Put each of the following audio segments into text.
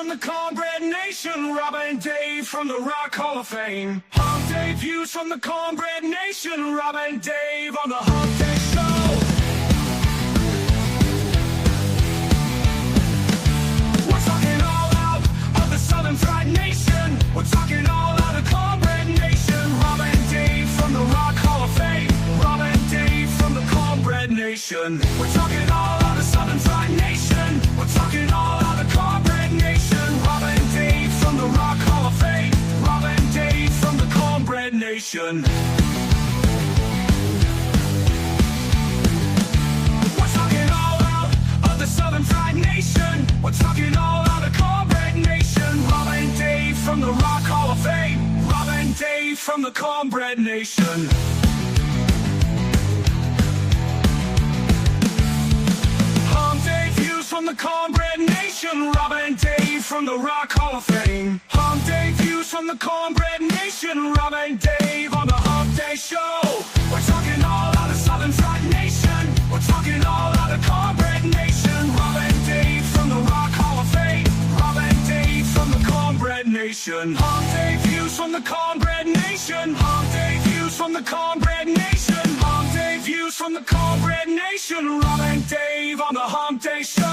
from the Cornbread Nation, Rob and Dave from the Rock Hall of Fame. Humpday views from the Cornbread Nation, Rob and Dave on the Humpday Show. We're talking all out of the Southern Fried Nation. We're talking all out of Cornbread Nation, Rob and Dave from the Rock Hall of Fame. Rob and Dave from the Cornbread Nation. We're talking all out of Southern Fried Nation. We're talking all out of Cornbread Nation, Rob and Dave from the Rock Hall of Fame. Rob and Dave from the Cornbread Nation. We're talking all out of the Southern Fried Nation. We're talking all out of Cornbread Nation, Rob and Dave from the Rock Hall of Fame. Rob and Dave from the Cornbread Nation. From the Cornbread Nation, Rob and Dave from the Rock Hall of Fame. Humpday views from the Cornbread Nation, Rob and Dave on the Humpday Show. We're talking all out of Southern Fried Nation. We're talking all out of Cornbread Nation, Rob and Dave from the Rock Hall of Fame. Rob and Dave from the Cornbread Nation. Humpday views from the Cornbread Nation. Humpday views from the Cornbread Nation. Humpday views from the Cornbread Nation, Rob and Dave on the Humpday Show.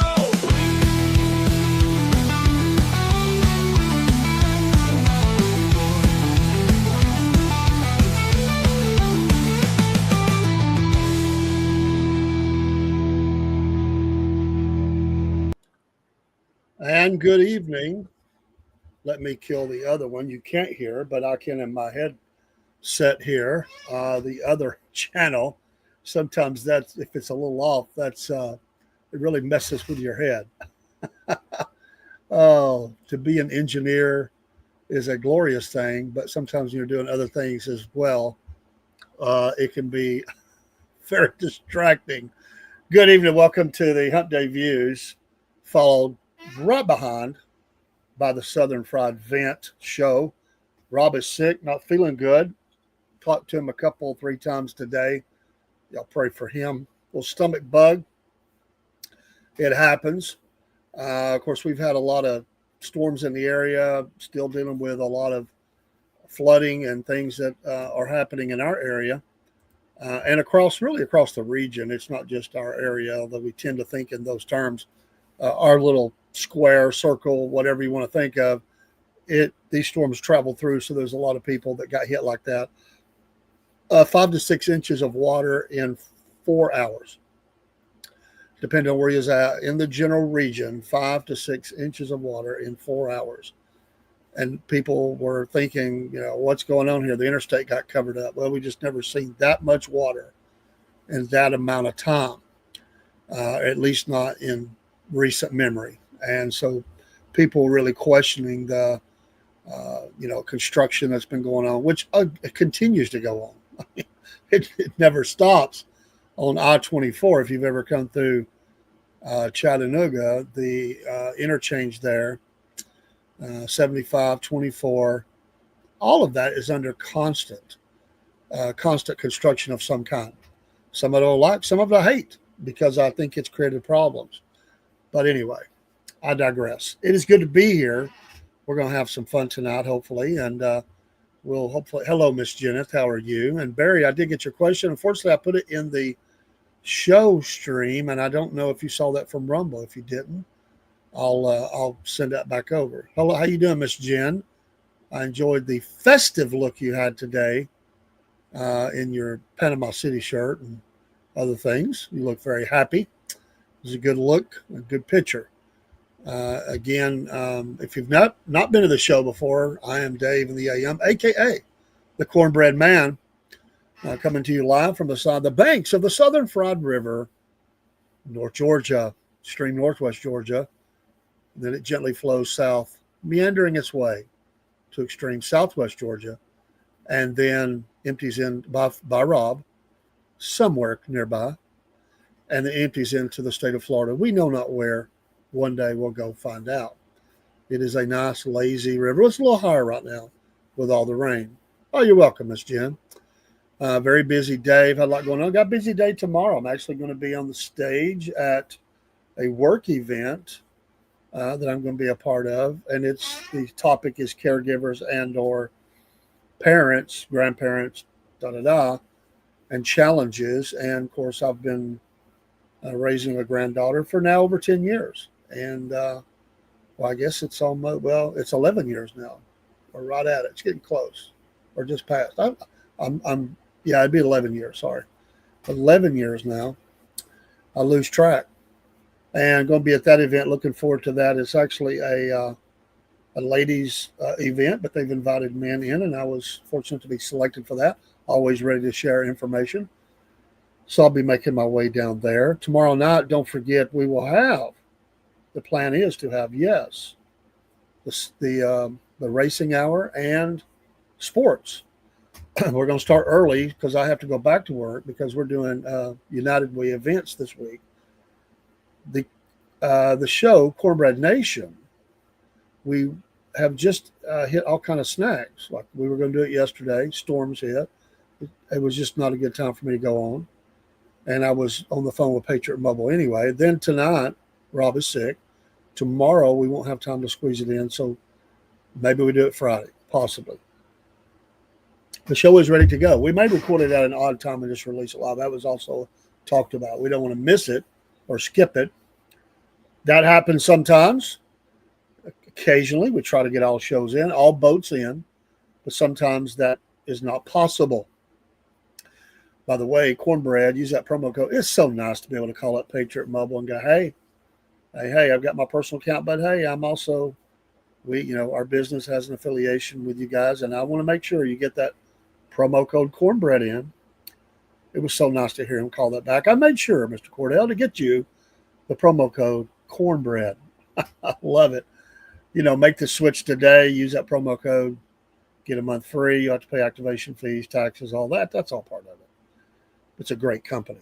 And good evening. Let me kill the other one. You can't hear, but I can in my headset here. The other channel. Sometimes that's, if it's a little off, that's it really messes with your head. Oh, to be an engineer is a glorious thing, but sometimes when you're doing other things as well, it can be very distracting. Good evening. Welcome to the Humpday Views, followed right behind by the Southern Fried Vent Show. Rob is sick, not feeling good. Talked to him three times today. Y'all pray for him. Little stomach bug. It happens. Of course, we've had a lot of storms in the area, still dealing with a lot of flooding and things that are happening in our area and across the region. It's not just our area, although we tend to think in those terms. Our little square, circle, whatever you want to think of, these storms travel through, so there's a lot of people that got hit like that. 5 to 6 inches of water in 4 hours, depending on where you're at in the general region. 5 to 6 inches of water in 4 hours, and people were thinking, what's going on here? The interstate got covered up. Well, we just never seen that much water in that amount of time, at least not in recent memory. And so people were really questioning the construction that's been going on, which continues to go on. It never stops on I-24. If you've ever come through Chattanooga, the interchange there, 75, 24, all of that is under constant construction of some kind. Some of it I like, some of it I hate, because I think it's created problems. But anyway, I digress. It is good to be here. We're going to have some fun tonight, hopefully, and we'll hopefully. Hello, Miss Jenneth. How are you? And Barry, I did get your question. Unfortunately, I put it in the show stream, and I don't know if you saw that from Rumble. If you didn't, I'll send that back over. Hello, how you doing, Miss Jen? I enjoyed the festive look you had today in your Panama City shirt and other things. You look very happy. It was a good look, a good picture. Again, if you've not been to the show before, I am Dave in the AM, a.k.a. the Cornbread Man, coming to you live from the banks of the Southern Fried River, North Georgia, extreme northwest Georgia. Then it gently flows south, meandering its way to extreme southwest Georgia, and then empties in by Rob, somewhere nearby, and then empties into the state of Florida. We know not where. One day we'll go find out. It is a nice, lazy river. It's a little higher right now with all the rain. Oh, you're welcome, Miss Jen. Very busy day. Had a lot going on. Got a busy day tomorrow. I'm actually going to be on the stage at a work event that I'm going to be a part of, and the topic is caregivers and or parents, grandparents, da da da, and challenges. And of course, I've been raising a granddaughter for now over 10 years, and well, I guess it's almost it's 11 years now. We're right at it. It's getting close, or just past. I'm yeah, it'd be 11 years. Sorry, 11 years now. I lose track, and going to be at that event. Looking forward to that. It's actually a ladies event, but they've invited men in, and I was fortunate to be selected for that. Always ready to share information. So I'll be making my way down there tomorrow night. Don't forget, we will have. The plan is to have the racing hour and sports. We're going to start early because I have to go back to work because we're doing United Way events this week. The show Cornbread Nation, we have just hit all kind of snags. Like we were going to do it yesterday, storms hit. It was just not a good time for me to go on, and I was on the phone with Patriot Mobile anyway. Then tonight, Rob is sick. Tomorrow we won't have time to squeeze it in, so maybe we do it Friday, possibly. The show is ready to go. We may record it at an odd time and just release it live. That was also talked about. We don't want to miss it or skip it. That happens sometimes. Occasionally, we try to get all shows in, all boats in, but sometimes that is not possible. By the way, Cornbread, use that promo code. It's so nice to be able to call up Patriot Mobile and go, hey, I've got my personal account, but hey, I'm also, our business has an affiliation with you guys, and I want to make sure you get that promo code Cornbread in. It was so nice to hear him call that back. I made sure, Mr. Cordell, to get you the promo code Cornbread. I love it. Make the switch today. Use that promo code. Get a month free. You have to pay activation fees, taxes, all that. That's all part of it. It's a great company.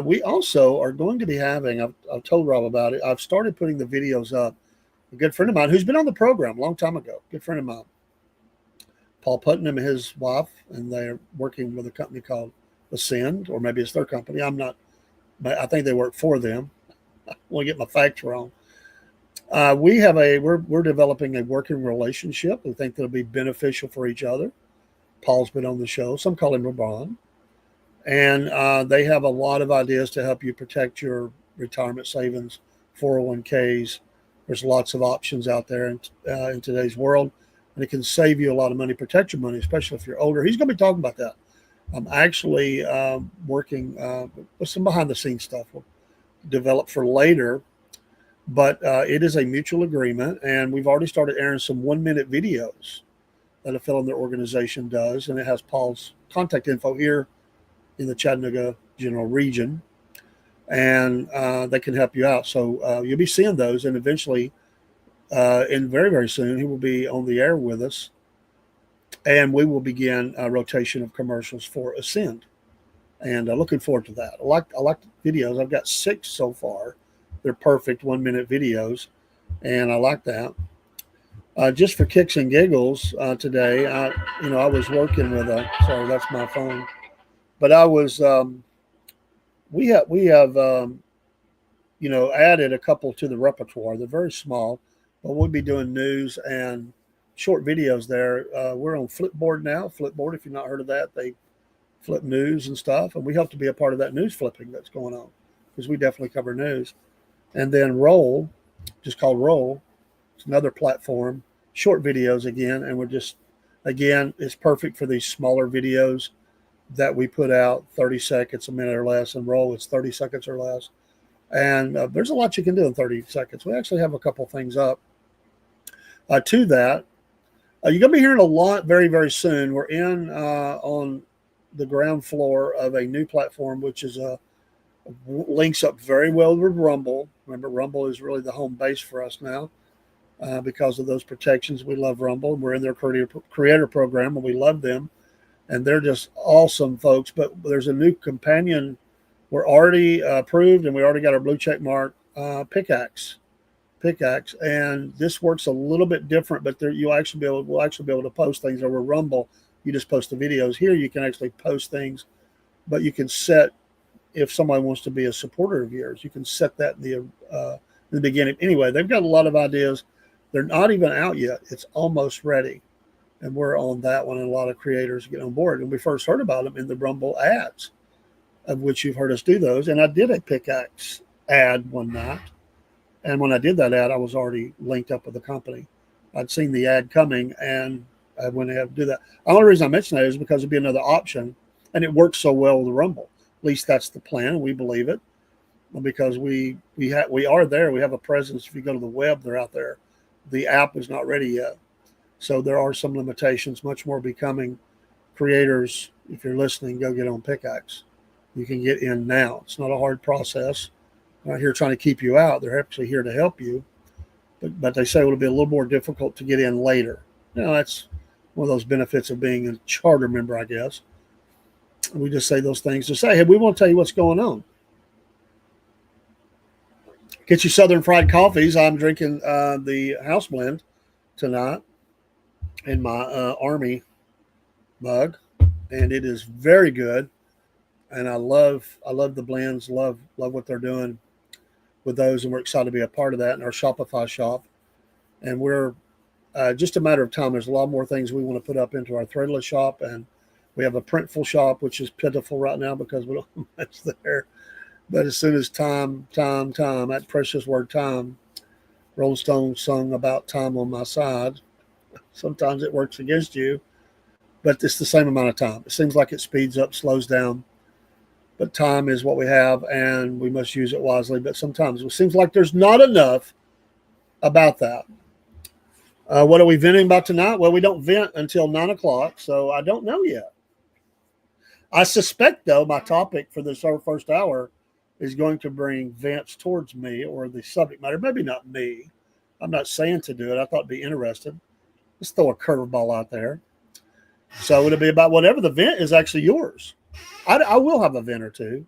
We also are going to be having, I've told Rob about it, I've started putting the videos up. A good friend of mine who's been on the program a long time ago, good friend of mine, Paul Putnam and his wife, and they're working with a company called Ascend, or maybe it's their company. I think they work for them. I want to get my facts wrong. We're developing a working relationship. We think that'll be beneficial for each other. Paul's been on the show. Some call him LeBron. And they have a lot of ideas to help you protect your retirement savings, 401ks. There's lots of options out there in today's world, and it can save you a lot of money, protect your money, especially if you're older. He's going to be talking about that. I'm actually working with some behind-the-scenes stuff we'll develop for later, but it is a mutual agreement, and we've already started airing some 1-minute videos that a fellow in their organization does, and it has Paul's contact info here in the Chattanooga general region, and they can help you out. So you'll be seeing those, and eventually, and very, very soon, he will be on the air with us, and we will begin a rotation of commercials for Ascend, and looking forward to that. I like the videos. I've got 6 so far. They're perfect 1-minute videos, and I like that. Just for kicks and giggles, today, I was working with sorry, that's my phone. But I was, we have added a couple to the repertoire. They're very small, but we'll be doing news and short videos there. We're on Flipboard now. Flipboard, if you've not heard of that, they flip news and stuff. And we hope to be a part of that news flipping that's going on because we definitely cover news. And then Roll, just called Roll. It's another platform, short videos again. And it's perfect for these smaller videos that we put out, 30 seconds, a minute or less, and Roll it's 30 seconds or less. And there's a lot you can do in 30 seconds. We actually have a couple things up to that. You're going to be hearing a lot very, very soon. We're on the ground floor of a new platform, which is links up very well with Rumble. Remember, Rumble is really the home base for us now because of those protections. We love Rumble. We're in their creator program, and we love them. And they're just awesome folks. But there's a new companion. We're already approved, and we already got our blue check mark pickaxe. And this works a little bit different, but we'll actually be able to post things over Rumble. You just post the videos. Here you can actually post things, but you can set, if somebody wants to be a supporter of yours, you can set that in the beginning. Anyway, they've got a lot of ideas. They're not even out yet. It's almost ready. And we're on that one, and a lot of creators get on board. And we first heard about them in the Rumble ads, of which you've heard us do those. And I did a pickaxe ad one night. And when I did that ad, I was already linked up with the company. I'd seen the ad coming, and I went ahead and do that. The only reason I mention that is because it'd be another option, and it works so well with the Rumble. At least that's the plan. We believe it because we are there. We have a presence. If you go to the web, they're out there. The app is not ready yet. So there are some limitations, much more becoming. Creators, if you're listening, go get on Pickaxe. You can get in now. It's not a hard process. They're not here trying to keep you out. They're actually here to help you. But they say it'll be a little more difficult to get in later. That's one of those benefits of being a charter member, I guess. We just say those things to say, hey, we want to tell you what's going on. Get you Southern Fried Coffees. I'm drinking the house blend tonight in my Army mug, and it is very good. And I love the blends. Love what they're doing with those, and we're excited to be a part of that in our Shopify shop. And we're just a matter of time. There's a lot more things we want to put up into our Threadless shop, and we have a Printful shop, which is pitiful right now because we don't have much there. But as soon as time, that precious word time, Rolling Stone sung about time on my side. Sometimes it works against you, but it's the same amount of time. It seems like it speeds up, slows down, but time is what we have, and we must use it wisely. But sometimes it seems like there's not enough about that. What are we venting about tonight? Well, we don't vent until 9 o'clock, so I don't know yet. I suspect, though, my topic for this first hour is going to bring vents towards me or the subject matter. Maybe not me. I'm not saying to do it. I thought it'd be interesting. Let's throw a curveball out there. So it'll be about whatever the vent is actually yours. I will have a vent or two.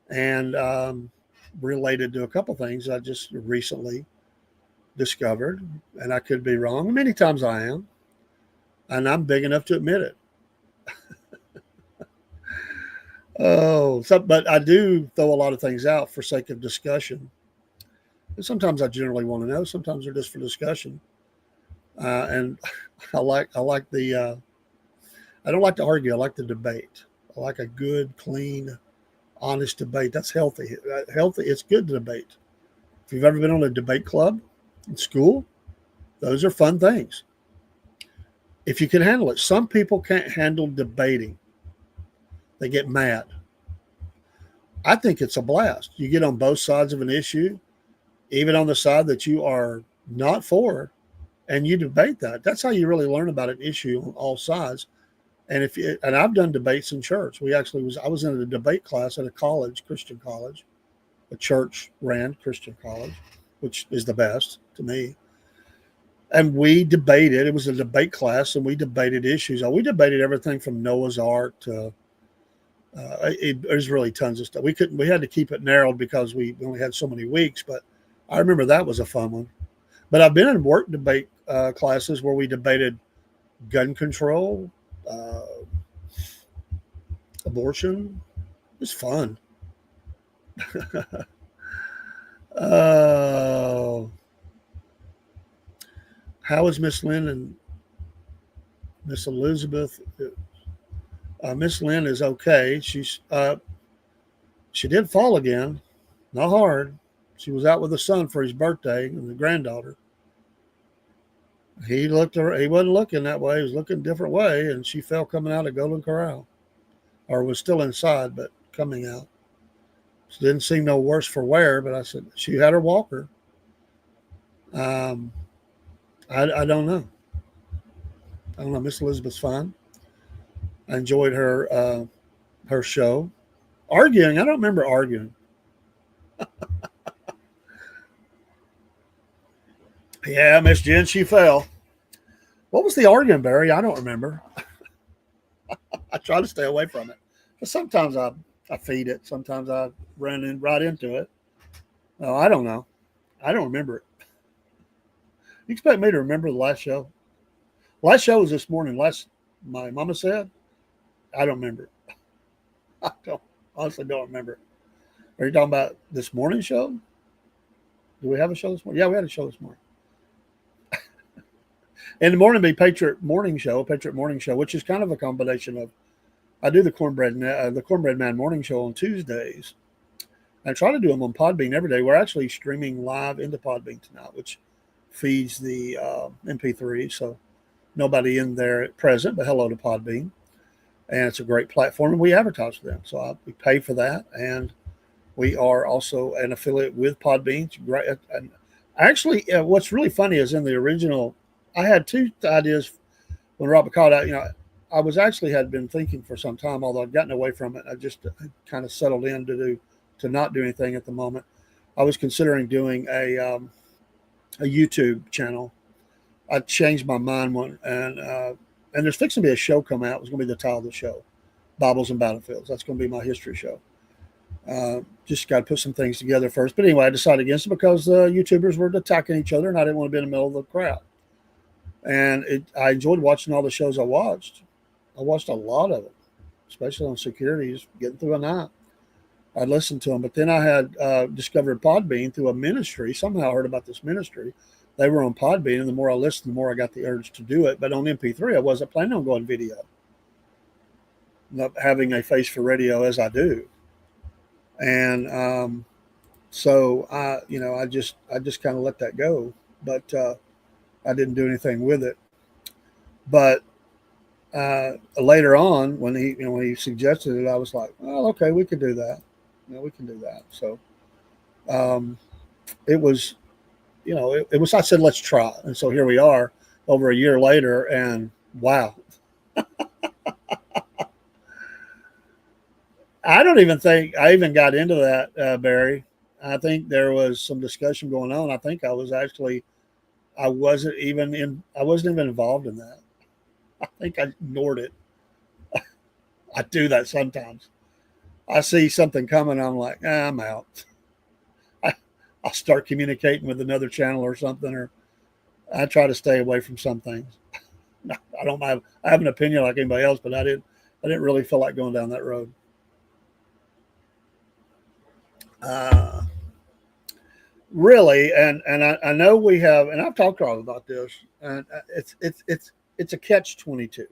And related to a couple things I just recently discovered, and I could be wrong. Many times I am. And I'm big enough to admit it. But I do throw a lot of things out for sake of discussion. And sometimes I generally want to know. Sometimes they're just for discussion. And I like the. I don't like to argue. I like the debate. I like a good, clean, honest debate. That's healthy. It's good to debate. If you've ever been on a debate club in school, those are fun things. If you can handle it. Some people can't handle debating. They get mad. I think it's a blast. You get on both sides of an issue, even on the side that you are not for, and you debate that. That's how you really learn about an issue on all sides. And I've done debates in church. I was in a debate class at a college, Christian college, a church ran Christian college, which is the best to me. And we debated. It was a debate class, and we debated issues. We debated everything from Noah's Ark to there's really tons of stuff. We had to keep it narrowed because we only had so many weeks. But I remember that was a fun one. But I've been in work debate classes where we debated gun control, abortion. It was fun. How is Miss Lynn and Miss Elizabeth? Miss Lynn is okay. She did fall again, not hard. She was out with the son for his birthday and the granddaughter. He wasn't looking that way. He was looking a different way, and she fell coming out of Golden Corral, or was still inside, but coming out. She didn't seem no worse for wear, but I said she had her walker. I don't know. I don't know. Miss Elizabeth's fine. I enjoyed her show. Arguing, I don't remember arguing. Yeah, Miss Jen, she fell. What was the arguing, Barry? I don't remember. I try to stay away from it. But sometimes I feed it. Sometimes I run right into it. No, I don't know. I don't remember it. You expect me to remember the last show? Last show was this morning. My mama said. I don't remember it. I honestly don't remember it. Are you talking about this morning show? Do we have a show this morning? Yeah, we had a show this morning. In the morning, be Patriot Morning Show, which is kind of a combination of I do the Cornbread Man Morning Show on Tuesdays. I try to do them on Podbean every day. We're actually streaming live into Podbean tonight, which feeds the MP3. So nobody in there at present, but hello to Podbean. And it's a great platform, and we advertise for them. So we pay for that, and we are also an affiliate with Podbean. It's great. And actually, what's really funny is in the original, I had two ideas when Robert called out. I was actually had been thinking for some time, although I'd gotten away from it. I just kind of settled in to not do anything at the moment. I was considering doing a YouTube channel. I changed my mind and there's fixing to be a show come out. It was going to be the title of the show, Bibles and Battlefields. That's going to be my history show. Just got to put some things together first. But anyway, I decided against it because the YouTubers were attacking each other, and I didn't want to be in the middle of the crowd. And I enjoyed watching all the shows I watched. I watched a lot of them, especially on securities, getting through a night. I'd listened to them, but then I had discovered Podbean through a ministry. Somehow I heard about this ministry. They were on Podbean, and the more I listened, the more I got the urge to do it. But on MP3, I wasn't planning on going video, not having a face for radio as I do. And so I just kind of let that go. But I didn't do anything with it. But later on, when he suggested it, I was like, well, okay, we could do that. We can do that. So it was, it was. I said, let's try, and so here we are, over a year later, and wow. I don't even think I even got into that, Barry. I think there was some discussion going on. I think I wasn't even involved in that. I think I ignored it. I do that sometimes. I see something coming, I'm like, I'm out. I'll start communicating with another channel or something, or I try to stay away from some things. I have an opinion like anybody else, but I didn't really feel like going down that road. Really, and I know we have, and I've talked to all about this, and it's a catch-22.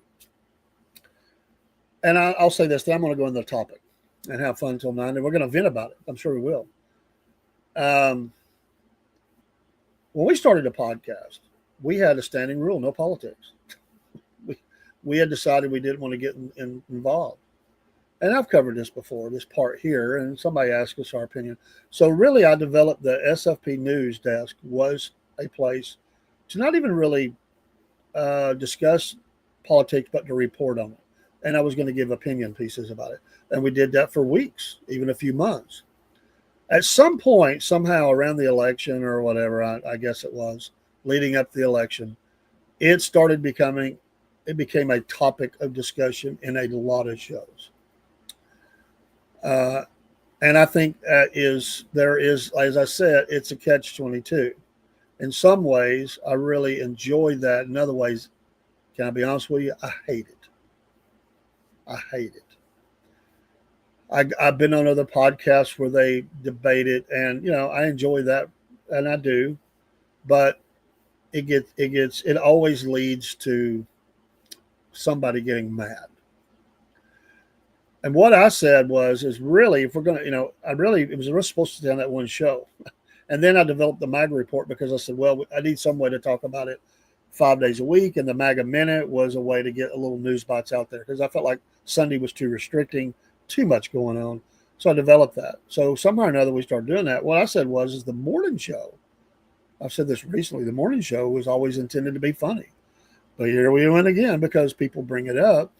And I'll say this: then I'm going to go into the topic and have fun until 9, and we're going to vent about it. I'm sure we will. When we started a podcast, we had a standing rule: no politics. We had decided we didn't want to get involved. And I've covered this before, this part here, and somebody asked us our opinion. So really, I developed the SFP News Desk was a place to not even really discuss politics, but to report on it. And I was going to give opinion pieces about it. And we did that for weeks, even a few months. At some point, somehow around the election or whatever, I guess it was, leading up to the election, it became a topic of discussion in a lot of shows. And I think there is, as I said, it's a catch-22. In some ways, I really enjoy that. In other ways, can I be honest with you? I hate it. I hate it. I've been on other podcasts where they debate it, and I enjoy that, and I do, but it always leads to somebody getting mad. And what I said is really, if we're going to, it was supposed to stay on that one show. And then I developed the MAGA report because I said, well, I need some way to talk about it 5 days a week. And the MAGA Minute was a way to get a little news bites out there because I felt like Sunday was too restricting, too much going on. So I developed that. So somehow or another, we started doing that. What I said is the morning show. I've said this recently. The morning show was always intended to be funny. But here we went again because people bring it up.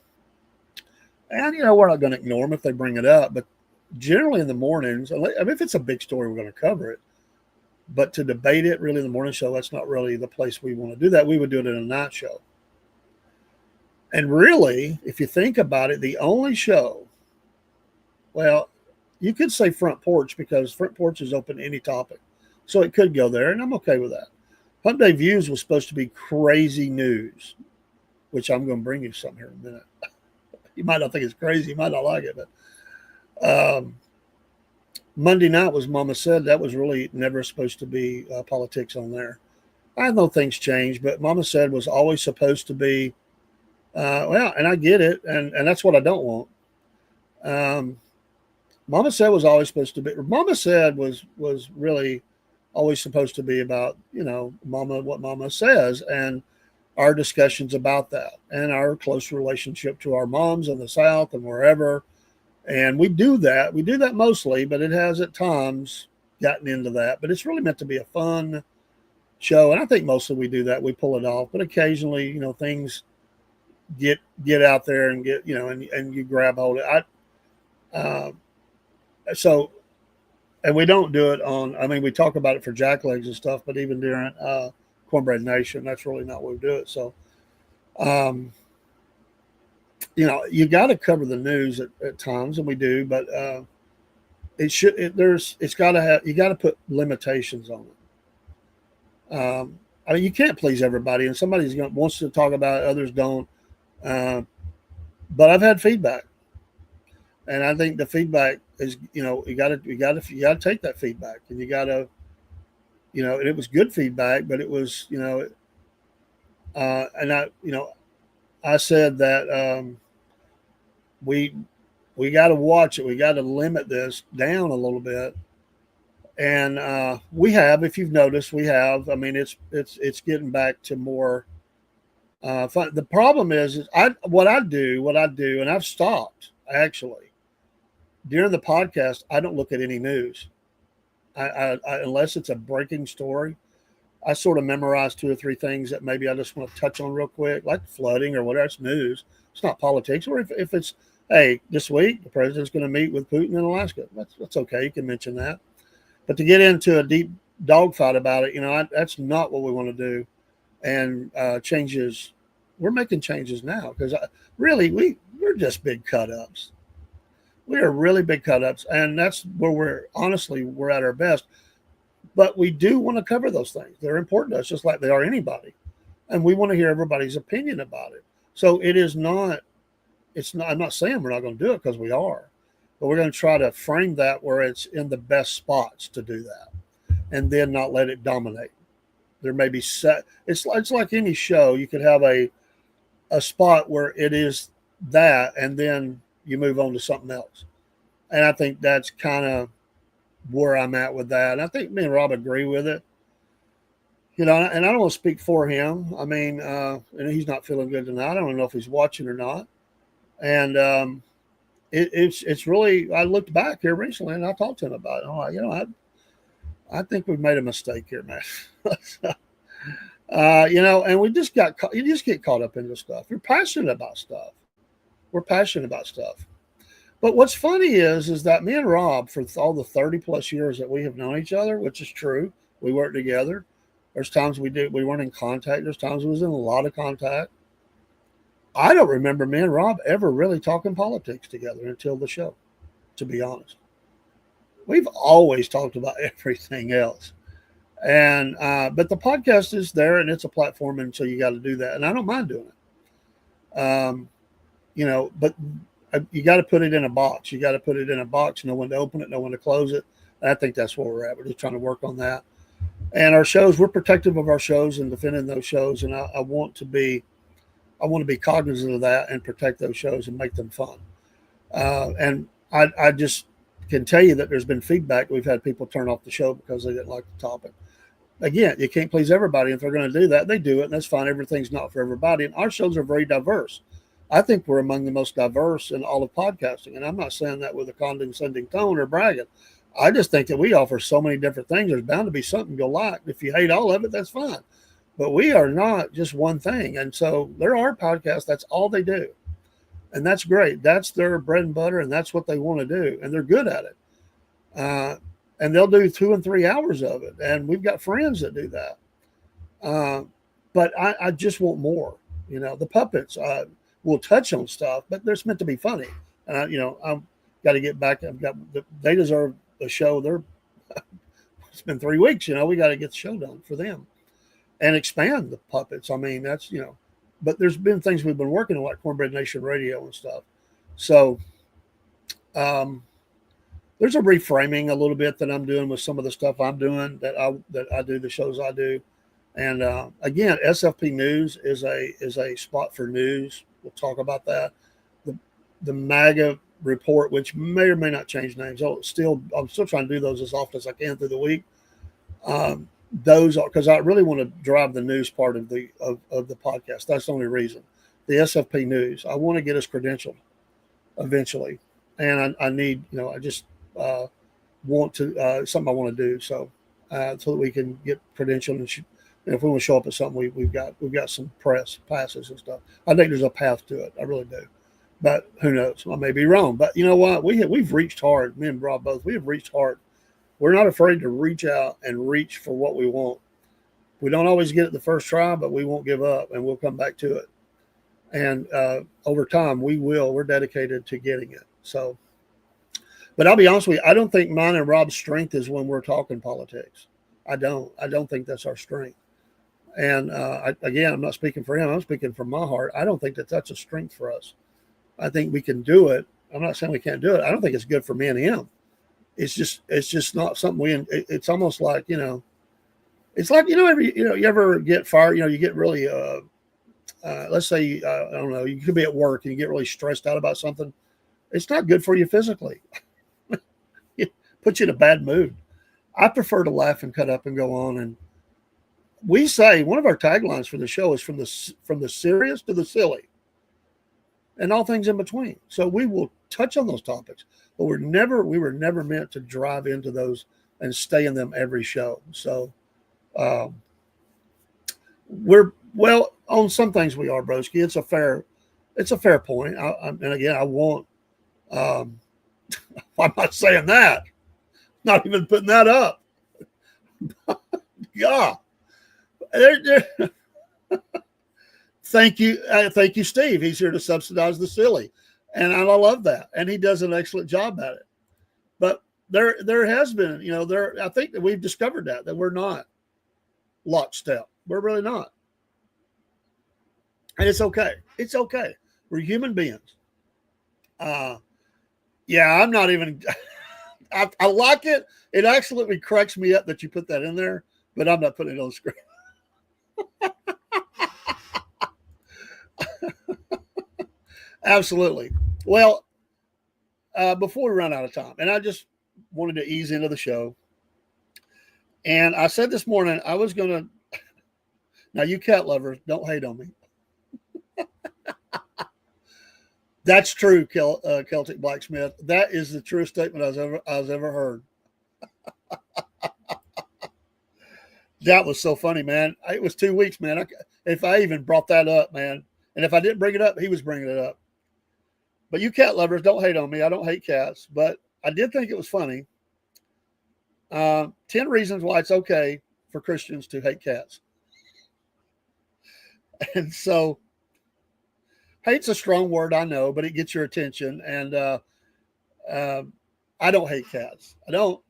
And, we're not going to ignore them if they bring it up. But generally in the mornings, if it's a big story, we're going to cover it. But to debate it really in the morning show, that's not really the place we want to do that. We would do it in a night show. And really, if you think about it, the only show, well, you could say Front Porch because Front Porch is open to any topic. So it could go there, and I'm okay with that. Humpday Views was supposed to be crazy news, which I'm going to bring you some here in a minute. You might not think it's crazy. You might not like it, but Monday night was Mama Said. That was really never supposed to be politics on there. I know things change, but Mama Said was always supposed to be, well, and I get it, and that's what I don't want. Um, Mama Said was always supposed to be. Mama Said was really always supposed to be about, Mama, what Mama says, and our discussions about that, and our close relationship to our moms in the South and wherever. And we do that. We do that mostly, but it has at times gotten into that. But it's really meant to be a fun show, and I think mostly we do that. We pull it off, but occasionally, things get out there and get, and you grab hold of it. So, and we don't do it on. I mean, we talk about it for jacklegs and stuff, but even during Cornbread Nation, that's really not what we do it. So, um, you got to cover the news at times, and we do, but it's got to have, you got to put limitations on it. I mean, you can't please everybody, and somebody's wants to talk about it, others don't. But I've had feedback, and I think the feedback is, you got to take that feedback, and you got to, and it was good feedback, but it was, and I said that we got to watch it. We got to limit this down a little bit, and we have. If you've noticed, we have. I mean, it's getting back to more fun. The problem is what I do, and I've stopped actually during the podcast. I don't look at any news. I unless it's a breaking story. I sort of memorize two or three things that maybe I just want to touch on real quick, like flooding or whatever. It's news. It's not politics. Or if it's, hey, this week the president's going to meet with Putin in Alaska. That's okay. You can mention that. But to get into a deep dogfight about it, that's not what we want to do. And changes, we're making changes now because really we're just big cut ups. We are really big cut ups, and that's where we're at our best. But we do want to cover those things. They're important to us, just like they are anybody. And we want to hear everybody's opinion about it. So it's not, I'm not saying we're not going to do it because we are, but we're going to try to frame that where it's in the best spots to do that and then not let it dominate. There may be it's like any show. You could have a spot where it is that, and then you move on to something else. And I think that's kind of where I'm at with that. And I think me and Rob agree with it. And I don't want to speak for him. I mean, and he's not feeling good tonight. I don't know if he's watching or not. And it's really, I looked back here recently and I talked to him about it. I think we've made a mistake here, man. And we just you just get caught up into stuff. You're passionate about stuff. We're passionate about stuff. But what's funny is that me and Rob, for all the 30 plus years that we have known each other, which is true, we work together. There's times we weren't in contact. There's times we was in a lot of contact. I don't remember me and Rob ever really talking politics together until the show, to be honest. We've always talked about everything else. And but the podcast is there and it's a platform, and so you got to do that. And I don't mind doing it. But you got to put it in a box. You got to put it in a box, know when to open it, know when to close it. And I think that's where we're at. We're just trying to work on that. And our shows, we're protective of our shows and defending those shows. And I want to be cognizant of that and protect those shows and make them fun. And I just can tell you that there's been feedback. We've had people turn off the show because they didn't like the topic. Again, you can't please everybody. If they're going to do that, they do it, and that's fine. Everything's not for everybody. And our shows are very diverse. I think we're among the most diverse in all of podcasting. And I'm not saying that with a condescending tone or bragging. I just think that we offer so many different things. There's bound to be something you'll like. If you hate all of it, that's fine. But we are not just one thing. And so there are podcasts, that's all they do. And that's great. That's their bread and butter, and that's what they want to do. And they're good at it. And they'll do 2 and 3 hours of it. And we've got friends that do that. But I just want more. The puppets will touch on stuff, but they're meant to be funny. And I've got to get back. They deserve a show. It's been 3 weeks. We got to get the show done for them and expand the puppets. I mean, that's but there's been things we've been working on, like Cornbread Nation Radio and stuff. So there's there's a reframing a little bit that I'm doing with some of the stuff I'm doing that I do, the shows I do. And again, SFP News is a spot for news. We'll talk about that. The the MAGA report, which may or may not change names. I'm still trying to do those as often as I can through the week. Those are because I really want to drive the news part of the podcast. That's the only reason. The SFP News. I want to get us credentialed eventually, and I need I just want to something I want to do so that we can get credentialed and if we want to show up at something, we've got some press passes and stuff. I think there's a path to it. I really do. But who knows? I may be wrong. But you know what? We've reached hard. Me and Rob both. We have reached hard. We're not afraid to reach out and reach for what we want. We don't always get it the first try, but we won't give up, and we'll come back to it. And over time, we will. We're dedicated to getting it. So, but I'll be honest with you. I don't think mine and Rob's strength is when we're talking politics. I don't think that's our strength. And again, I'm not speaking for him. I'm speaking from my heart. I don't think that's a strength for us. I think we can do it. I'm not saying we can't do it. I don't think it's good for me and him. It's just not something it's almost like, it's like, you ever get fired, you get really, let's say, I don't know, you could be at work and you get really stressed out about something. It's not good for you physically. It puts you in a bad mood. I prefer to laugh and cut up and go on. And we say one of our taglines for the show is from the serious to the silly and all things in between. So we will touch on those topics, but we were never meant to drive into those and stay in them every show. So well, on some things we are, broski. It's a fair point. And again, I want, I'm not saying that, not even putting that up. Yeah. Thank you, Steve. He's here to subsidize the silly, and I love that, and he does an excellent job at it. But there has been, I think that we've discovered that we're not lockstep. We're really not, and it's okay. It's okay. We're human beings. Yeah, I'm not even. I like it. It absolutely cracks me up that you put that in there, but I'm not putting it on the screen. Absolutely. Well, before we run out of time, and I just wanted to ease into the show, and I said this morning I was going to. Now, you cat lovers, don't hate on me. That's true, Celtic Blacksmith. That is the truest statement I was ever heard. That was so funny, man. It was 2 weeks, man. If I even brought that up, man, and if I didn't bring it up, he was bringing it up. But you cat lovers, don't hate on me. I don't hate cats, but I did think it was funny. 10 reasons why it's okay for Christians to hate cats. And so, hate's a strong word, I know, but it gets your attention. And I don't hate cats. I don't.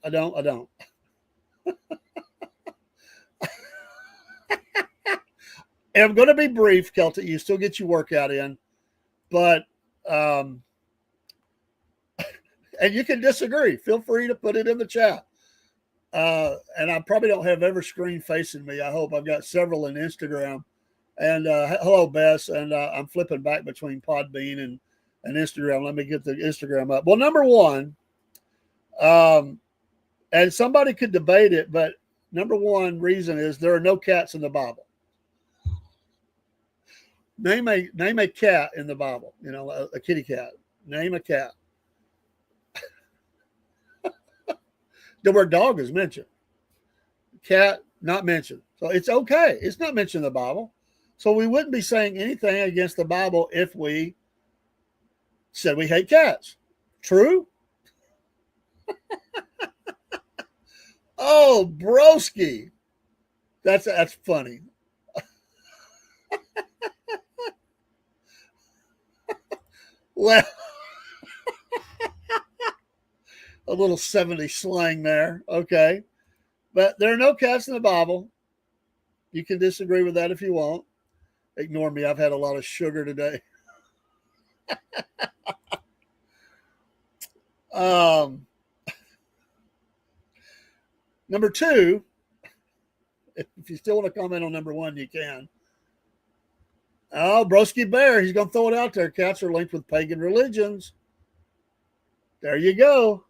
And I'm going to be brief, Celtic. You still get your workout in, but and you can disagree. Feel free to put it in the chat. And I probably don't have every screen facing me. I hope I've got several in Instagram. And hello, Bess. And I'm flipping back between Podbean and Instagram. Let me get the Instagram up. Well, number one, and somebody could debate it, but number one reason is there are no cats in the Bible. Name a cat in the Bible, a kitty cat. Name a cat. The word dog is mentioned. Cat, not mentioned. So it's okay. It's not mentioned in the Bible. So we wouldn't be saying anything against the Bible if we said we hate cats. True? Oh, broski. That's funny. Well, a little 70s slang there. Okay. But there are no cats in the Bible. You can disagree with that if you want. Ignore me. I've had a lot of sugar today. Number two, if you still want to comment on number one, you can. Oh, Broski Bear, he's going to throw it out there. Cats are linked with pagan religions. There you go.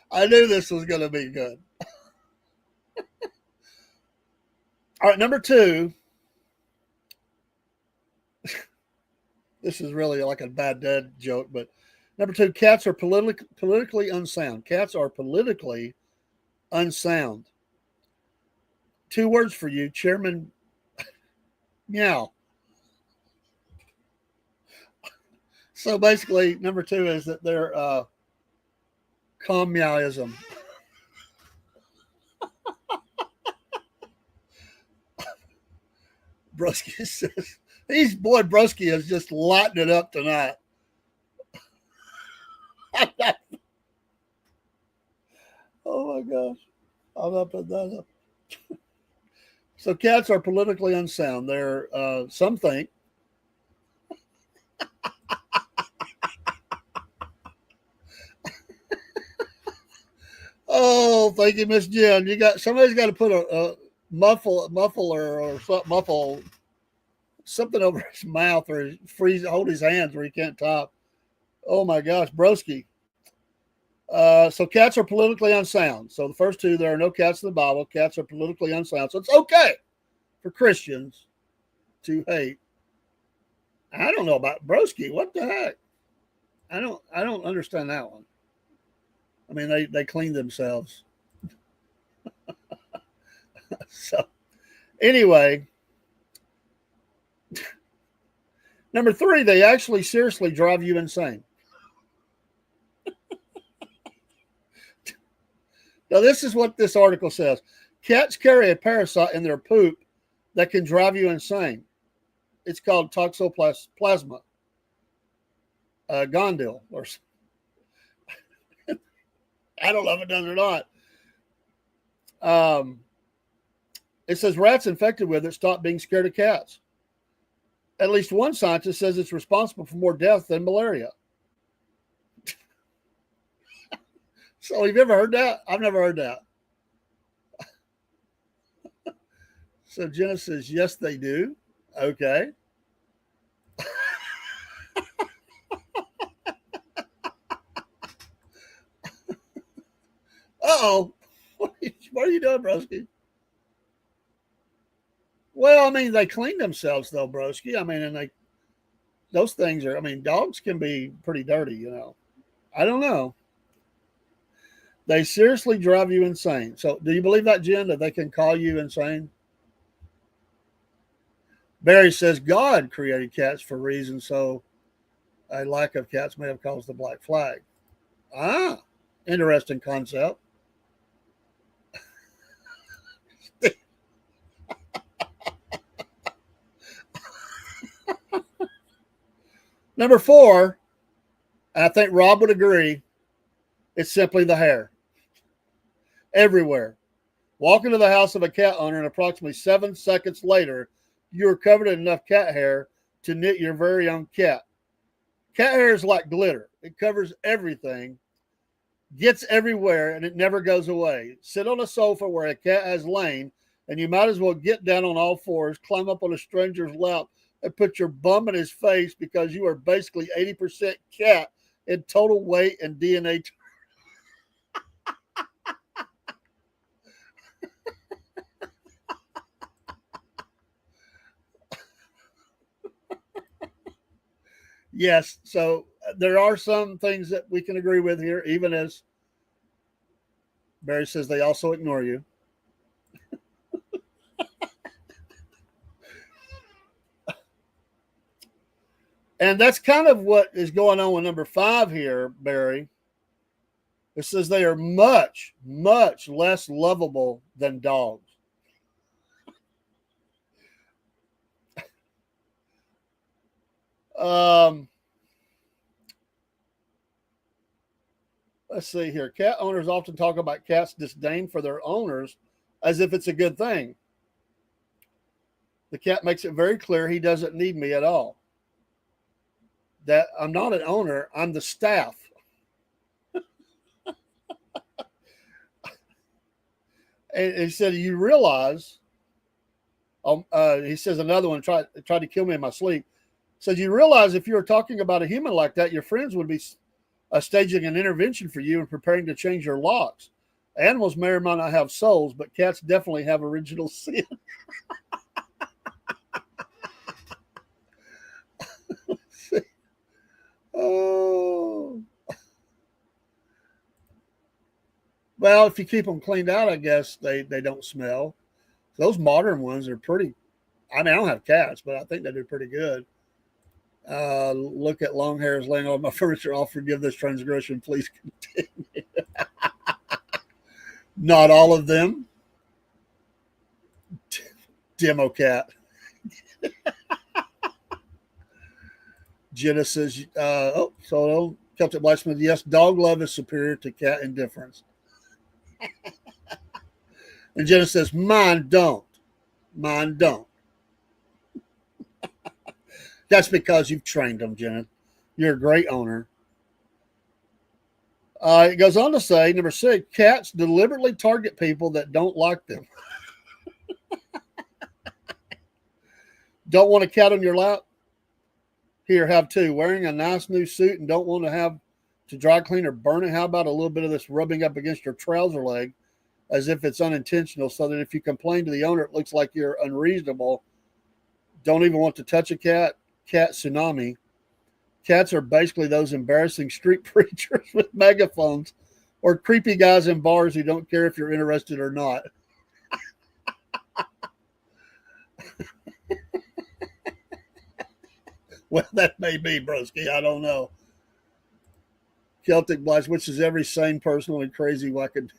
I knew this was going to be good. All right, number two. This is really like a bad dad joke, but number two, cats are politically unsound. Cats are politically unsound. Two words for you, Chairman Meow. So basically, number two is that they're communism. Brusky says, Brusky is just lighting it up tonight. Oh my gosh. I'm not putting that up. So cats are politically unsound. They're, some think, oh, thank you, Miss Jen. Somebody's got to put a muffler or muffle something over his mouth or hold his hands where he can't talk. Oh my gosh, Broski. So cats are politically unsound. So the first two, there are no cats in the Bible. Cats are politically unsound. So it's okay for Christians to hate. I don't know about Broski. What the heck? I don't understand that one. I mean, they clean themselves. So anyway, number three, they actually seriously drive you insane. Now, this is what this article says. Cats carry a parasite in their poop that can drive you insane. It's called toxoplasma gondii. Or I don't know if it does or not. It says rats infected with it stop being scared of cats. At least one scientist says it's responsible for more deaths than malaria. So have you ever heard that? I've never heard that. So Jenna says, yes, they do. Okay. Uh-oh. What are you doing, Broski? Well, I mean, they clean themselves, though, Broski. I mean, and those things are, I mean, dogs can be pretty dirty, you know. I don't know. They seriously drive you insane. So do you believe that, Jen, that they can call you insane? Barry says God created cats for a reason, so a lack of cats may have caused the Black Flag. Ah, interesting concept. Number four, I think Rob would agree, it's simply the hair. Everywhere. Walk into the house of a cat owner and approximately 7 seconds later, you are covered in enough cat hair to knit your very own cat. Cat hair is like glitter. It covers everything, gets everywhere, and it never goes away. Sit on a sofa where a cat has lain, and you might as well get down on all fours, climb up on a stranger's lap, and put your bum in his face because you are basically 80% cat in total weight and DNA. Yes, so there are some things that we can agree with here, even as Barry says they also ignore you. And that's kind of what is going on with number five here, Barry. It says they are much, much less lovable than dogs. Let's see here. Cat owners often talk about cats' disdain for their owners as if it's a good thing. The cat makes it very clear he doesn't need me at all. That I'm not an owner, I'm the staff. And he said, you realize, he says another one tried to kill me in my sleep. Says, you realize if you were talking about a human like that, your friends would be staging an intervention for you and preparing to change your locks. Animals may or may not have souls, but cats definitely have original sin. Oh. Well, if you keep them cleaned out, I guess they don't smell. Those modern ones are pretty. I mean, I don't have cats, but I think they do pretty good. Look at long hairs laying on my furniture. I'll forgive this transgression. Please continue. Not all of them. Demo cat. Genesis. So Celtic Blacksmith. Yes, dog love is superior to cat indifference. And Jenna says, mine don't. Mine don't. That's because you've trained them, Jenna. You're a great owner. It goes on to say, number 6, cats deliberately target people that don't like them. Don't want a cat on your lap? Here, have 2. Wearing a nice new suit and don't want to have to dry clean or burn it? How about a little bit of this rubbing up against your trouser leg as if it's unintentional, so that if you complain to the owner, it looks like you're unreasonable. Don't even want to touch a cat. Cat tsunami. Cats are basically those embarrassing street preachers with megaphones or creepy guys in bars who don't care if you're interested or not. Well, that may be, broski. I don't know. Celtic Blast, which is every sane person and crazy wackadoodle.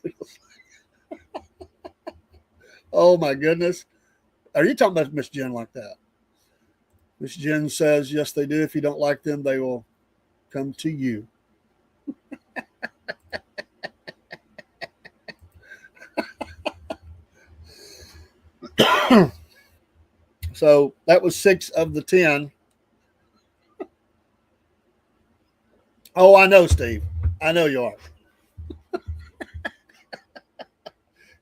Oh, my goodness. Are you talking about Miss Jen like that? Miss Jen says, yes, they do. If you don't like them, they will come to you. So that was 6 of the 10. Oh, I know, Steve. I know you are.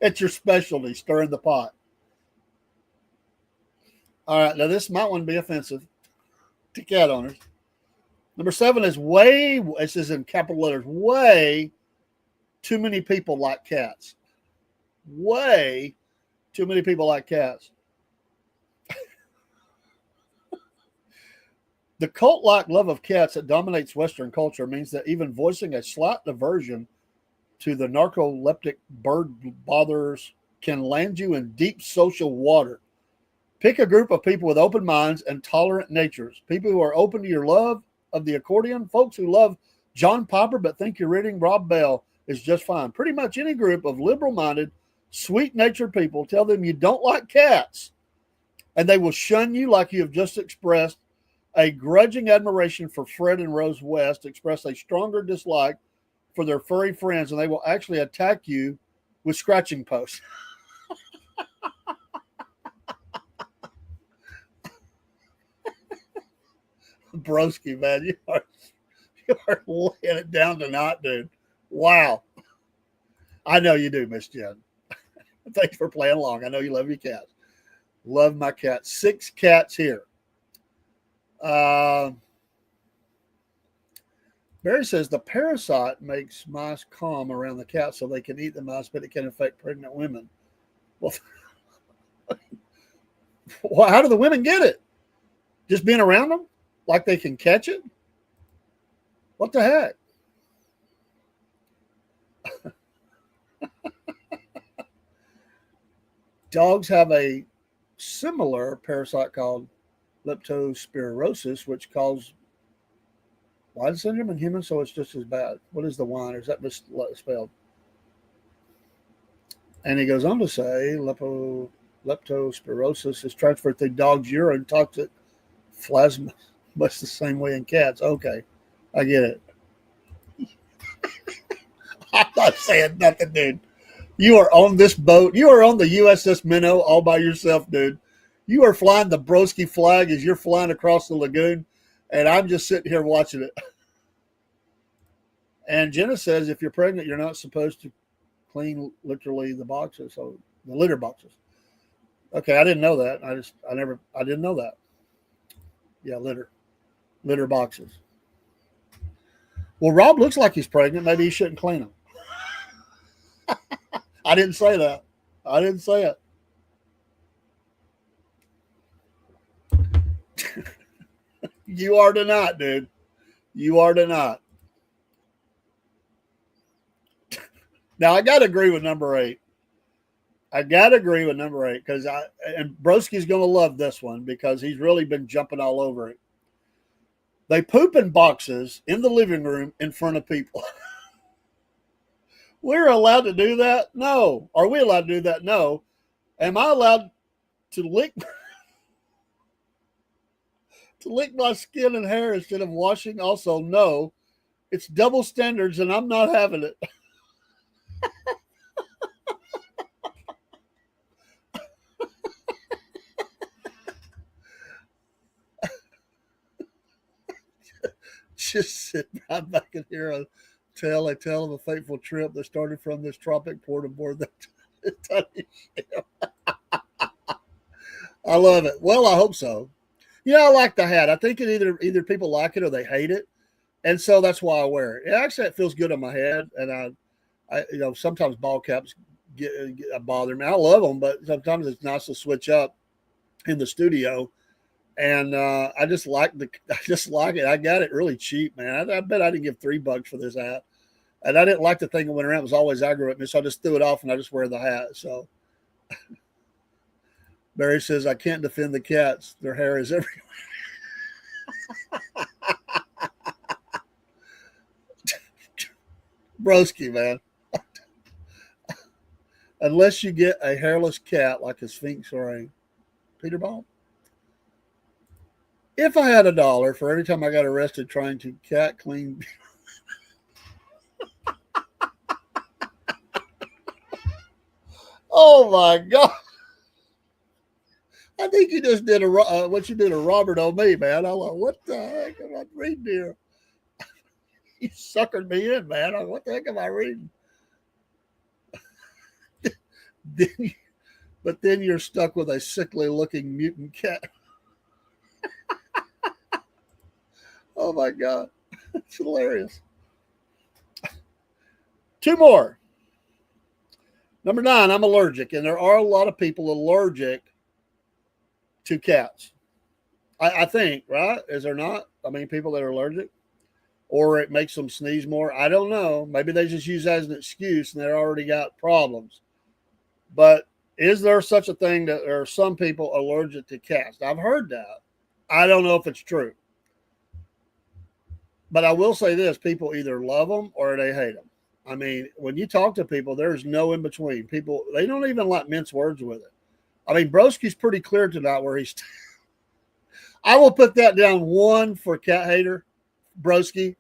It's your specialty, stirring the pot. All right, now this might want to be offensive to cat owners. Number 7 is this is in capital letters, way too many people like cats. Way too many people like cats. The cult-like love of cats that dominates Western culture means that even voicing a slight aversion to the narcoleptic bird bothers can land you in deep social water. Pick a group of people with open minds and tolerant natures. People who are open to your love of the accordion. Folks who love John Popper but think you're reading Rob Bell is just fine. Pretty much any group of liberal-minded, sweet-natured people, tell them you don't like cats, and they will shun you like you have just expressed a grudging admiration for Fred and Rose West, express a stronger dislike for their furry friends, and they will actually attack you with scratching posts. Broski, man, you are laying it down tonight, dude. Wow. I know you do, Miss Jen. Thanks for playing along. I know you love your cats. Love my cats. 6 cats here. Barry says the parasite makes mice calm around the cat so they can eat the mice, but it can affect pregnant women. Well, how do the women get it? Just being around them? Like they can catch it? What the heck? Dogs have a similar parasite called leptospirosis, which causes Wine syndrome in humans, so it's just as bad. What is the wine? Or is that misspelled? And he goes on to say leptospirosis is transferred through dogs' urine, toxic plasma, much the same way in cats. Okay, I get it. I'm not saying nothing, dude. You are on this boat. You are on the USS Minnow all by yourself, dude. You are flying the broski flag as you're flying across the lagoon, and I'm just sitting here watching it. And Jenna says if you're pregnant, you're not supposed to clean literally the boxes, so the litter boxes. Okay, I didn't know that. I didn't know that. Yeah, litter boxes. Well, Rob looks like he's pregnant. Maybe he shouldn't clean them. I didn't say that. I didn't say it. You are to not, dude. You are to not. Now I gotta agree with number 8. I gotta agree with number 8 because and Broski's gonna love this one because he's really been jumping all over it. They poop in boxes in the living room in front of people. We're allowed to do that? No. Are we allowed to do that? No. Am I allowed to lick my skin and hair instead of washing? Also, no. It's double standards, and I'm not having it. Just sit right back and hear a tale of a fateful trip that started from this tropic port aboard the tiny ship. I love it. Well, I hope so. I like the hat. I think it either people like it or they hate it, and so that's why I wear it. Actually, it feels good on my head, and I sometimes ball caps bother me. I love them, but sometimes it's nice to switch up in the studio. And I just like it. I got it really cheap, man. I bet I didn't give $3 for this hat, and I didn't like the thing that went around. It was always aggro at me, so I just threw it off and I just wear the hat. So Barry says I can't defend the cats. Their hair is everywhere. Broski, man. Unless you get a hairless cat like a Sphinx or a Peterball. If I had $1 for every time I got arrested trying to cat clean. Oh my God. I think you just did what you did to Robert on me, man. I'm like, what the heck am I reading here? You suckered me in, man. What the heck am I reading? But then you're stuck with a sickly looking mutant cat. Oh my God. It's hilarious. 2 more. Number 9, I'm allergic. And there are a lot of people allergic to cats. I think, right? Is there not? I mean, people that are allergic? Or it makes them sneeze more. I don't know. Maybe they just use that as an excuse and they're already got problems. But is there such a thing that there are some people allergic to cats? I've heard that. I don't know if it's true. But I will say this, people either love them or they hate them. I mean, when you talk to people, there's no in between. People, they don't even like mince words with it. I mean, Broski's pretty clear tonight where he's. I will put that down 1 for cat hater, Broski.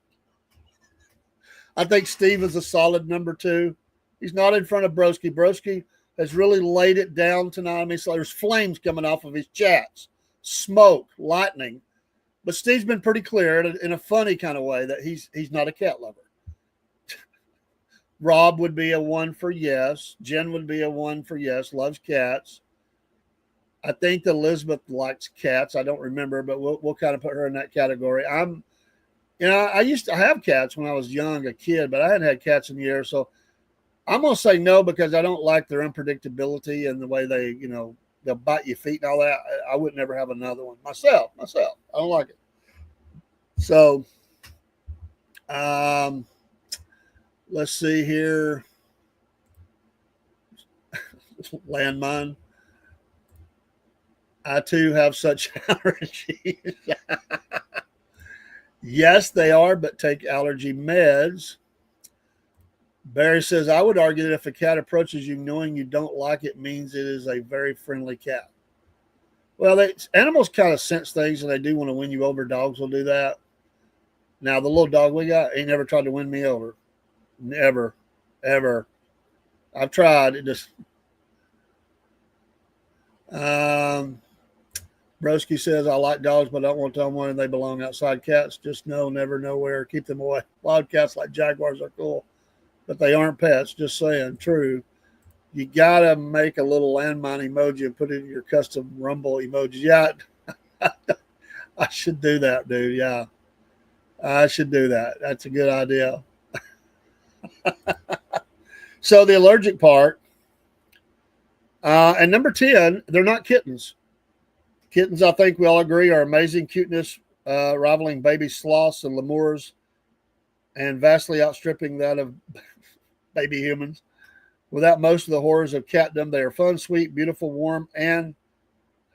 I think Steve is a solid number 2. He's not in front of Broski. Broski has really laid it down tonight. I mean, so there's flames coming off of his chats, smoke, lightning. But Steve's been pretty clear in a funny kind of way that he's not a cat lover. Rob would be a 1 for yes. Jen would be a 1 for yes. Loves cats. I think that Elizabeth likes cats. I don't remember, but we'll kind of put her in that category. I used to have cats when I was young, a kid, but I hadn't had cats in years. So I'm going to say no because I don't like their unpredictability and the way they, they'll bite your feet and all that. I would never have another one myself. I don't like it. So, let's see here. Landmine. I too have such allergies. Yes, they are, but take allergy meds. Barry says, I would argue that if a cat approaches you knowing you don't like it means it is a very friendly cat. Well, animals kind of sense things and they do want to win you over. Dogs will do that. Now, the little dog we got, he never tried to win me over. Never, ever. I've tried. It just. Broski says, I like dogs, but I don't want to tell them when they belong outside. Cats, just know, never, nowhere. Keep them away. Wild cats like jaguars are cool, but they aren't pets. Just saying. True. You got to make a little landmine emoji and put it in your custom Rumble emojis. Yeah, I should do that, dude. Yeah, I should do that. That's a good idea. So the allergic part. And number 10, they're not kittens. Kittens, I think we all agree, are amazing cuteness, rivaling baby sloths and lemurs, and vastly outstripping that of baby humans. Without most of the horrors of catdom, they are fun, sweet, beautiful, warm, and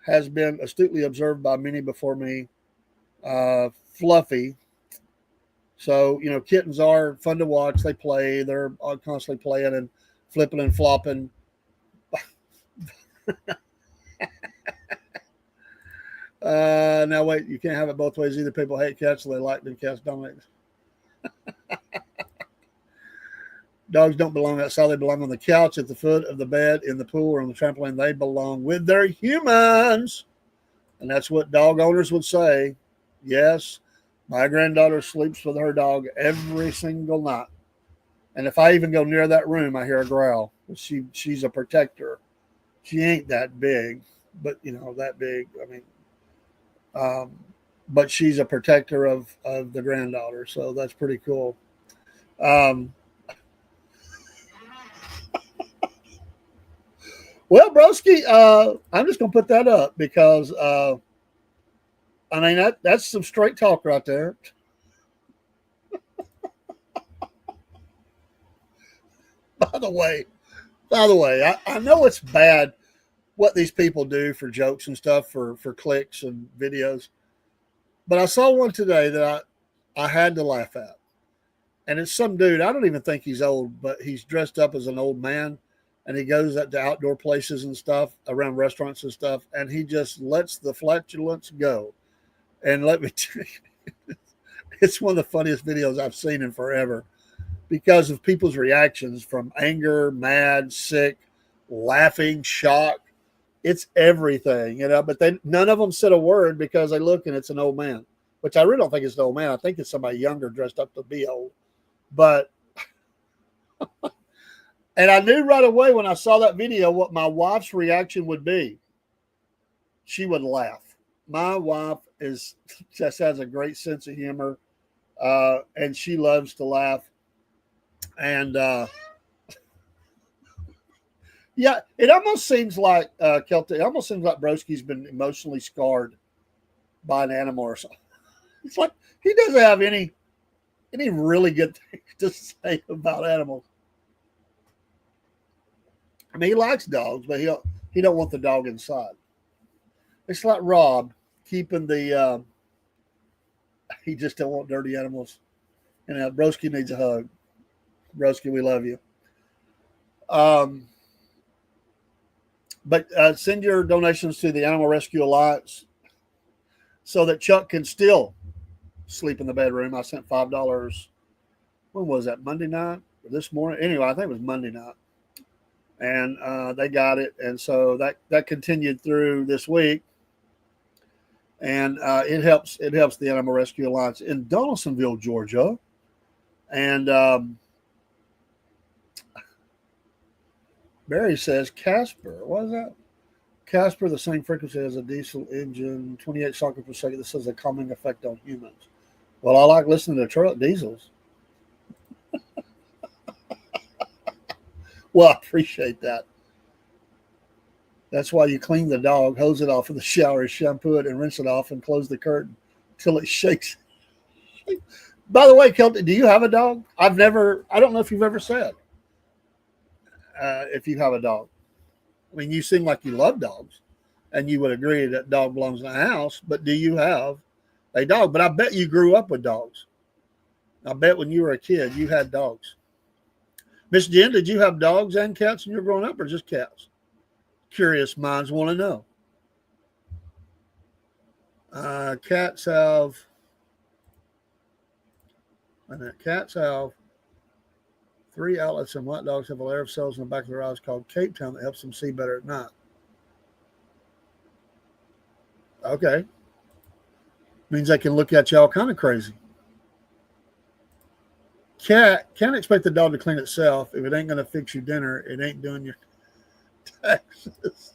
has been astutely observed by many before me, fluffy. So, kittens are fun to watch. They play. They're constantly playing and flipping and flopping. Now, wait, you can't have it both ways. Either people hate cats or they like them. Cats dominate. Dogs don't belong outside. They belong on the couch, at the foot of the bed, in the pool, or on the trampoline. They belong with their humans. And that's what dog owners would say. Yes, my granddaughter sleeps with her dog every single night. And if I even go near that room, I hear a growl. She's a protector. She ain't that big, but, that big. I mean, but she's a protector of the granddaughter. So that's pretty cool. Well, Broski, I'm just going to put that up because, I mean, that's some straight talk right there. By the way, I know it's bad what these people do for jokes and stuff, for clicks and videos, but I saw one today that I had to laugh at. And it's some dude, I don't even think he's old, but he's dressed up as an old man, and he goes up to outdoor places and stuff, around restaurants and stuff, and he just lets the flatulence go. And let me tell you, it's one of the funniest videos I've seen in forever because of people's reactions from anger, mad, sick, laughing, shock. It's everything, but none of them said a word because they look and it's an old man, which I really don't think it's an old man. I think it's somebody younger dressed up to be old. But, and I knew right away when I saw that video what my wife's reaction would be. She would laugh. My wife just has a great sense of humor, and she loves to laugh. And yeah, it almost seems like Kelty. It almost seems like Broski's been emotionally scarred by an animal or something. It's like he doesn't have any really good things to say about animals. I mean, he likes dogs, but he don't want the dog inside. It's like Rob keeping the. He just don't want dirty animals. And Broski needs a hug. Broski, we love you. But send your donations to the Animal Rescue Alliance so that Chuck can still sleep in the bedroom. I sent $5. When was that? Monday night or this morning? Anyway, I think it was Monday night. And they got it. And so that continued through this week. And it helps the Animal Rescue Alliance in Donaldsonville, Georgia. And Barry says Casper. What is that? Casper, the same frequency as a diesel engine, 28 cycles per second. This has a calming effect on humans. Well, I like listening to truck diesels. Well, I appreciate that. That's why you clean the dog, hose it off in the shower, shampoo it, and rinse it off, and close the curtain till it shakes. By the way, Kelty, do you have a dog? I don't know if you've ever said if you have a dog. I mean, you seem like you love dogs, and you would agree that dog belongs in the house, but do you have a dog? But I bet you grew up with dogs. I bet when you were a kid, you had dogs. Miss Jen, did you have dogs and cats when you were growing up, or just cats? Curious minds want to know. Cats have 3 outlets, and white dogs have a layer of cells in the back of their eyes called Cape Town that helps them see better at night. Okay. Means they can look at you all kind of crazy. Cat can't expect the dog to clean itself. If it ain't going to fix your dinner, it ain't doing your taxes.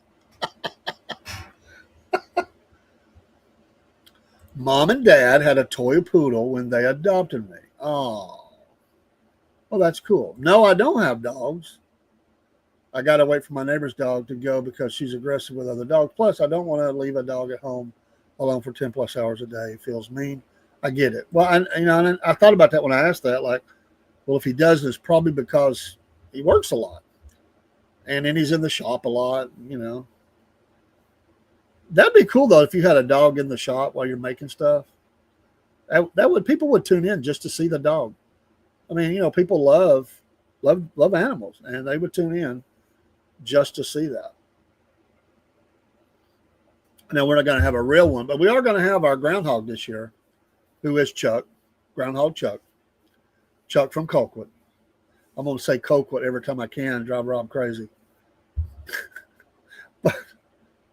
Mom and Dad had a toy poodle when they adopted me. Oh, well, that's cool. No, I don't have dogs. I got to wait for my neighbor's dog to go because she's aggressive with other dogs. Plus, I don't want to leave a dog at home alone for 10 plus hours a day. It feels mean. I get it. Well, and I thought about that when I asked that. Like, well, if he does, it's probably because he works a lot. And then he's in the shop a lot, That'd be cool, though, if you had a dog in the shop while you're making stuff. People would tune in just to see the dog. I mean, people love animals, and they would tune in just to see that. Now, we're not going to have a real one, but we are going to have our groundhog this year, who is Chuck, Groundhog Chuck from Colquitt. I'm going to say Colquitt every time I can, drive Rob crazy.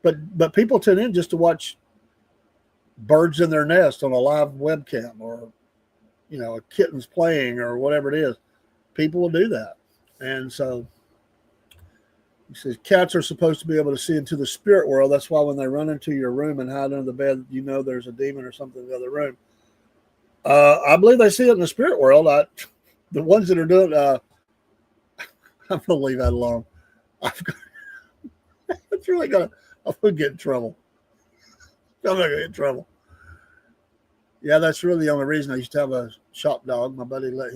But people tune in just to watch birds in their nest on a live webcam, or a kitten's playing, or whatever it is. People will do that. And so he says cats are supposed to be able to see into the spirit world. That's why when they run into your room and hide under the bed, there's a demon or something in the other room. I believe they see it in the spirit world. The ones that are doing I'm going to leave that alone. It's really going to, I'm going to get in trouble. I'm not going to get in trouble. Yeah, that's really the only reason. I used to have a shop dog. My buddy let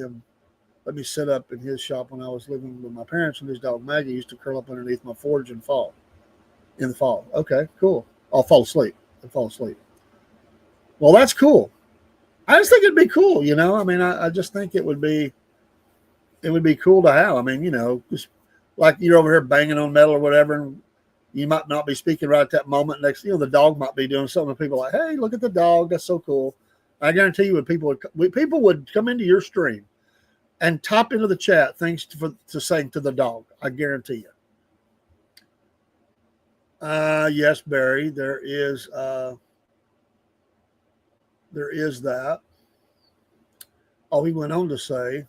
me sit up in his shop when I was living with my parents, and his dog Maggie used to curl up underneath my forge in the fall. Okay, cool. I'll fall asleep. Well, that's cool. I just think it'd be cool, I mean, I just think it would be cool to have. I mean, just like you're over here banging on metal or whatever, and you might not be speaking right at that moment. Next, the dog might be doing something, and people are like, hey, look at the dog. That's so cool. I guarantee you, people would come into your stream and top into the chat things to saying to the dog. I guarantee you. Yes, Barry, there is that. Oh, he went on to say,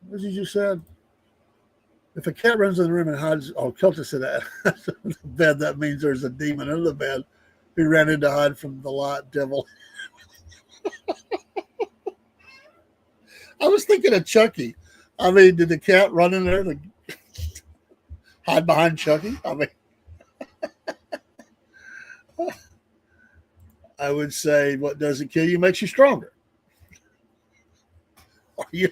what did you said? If a cat runs in the room and hides, Kelta said that the bed, that means there's a demon under the bed who ran in to hide from the light devil. I was thinking of Chucky. I mean, did the cat run in there and hide behind Chucky? I mean, I would say what doesn't kill you makes you stronger. Are you?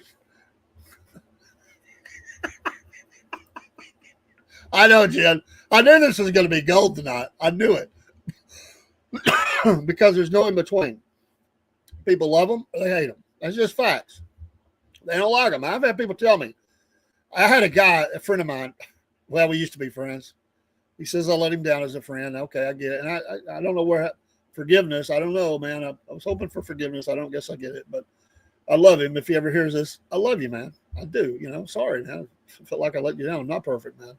I know, Jen. I knew this was going to be gold tonight. I knew it. Because there's no in between. People love them or they hate them. That's just facts. They don't like them. I've had people tell me. I had a friend of mine. Well, we used to be friends. He says I let him down as a friend. Okay, I get it. And I don't know where forgiveness. I don't know, man. I was hoping for forgiveness. I don't guess I get it, but I love him. If he ever hears this, I love you, man. I do. Sorry, man. I felt like I let you down. I'm not perfect, man.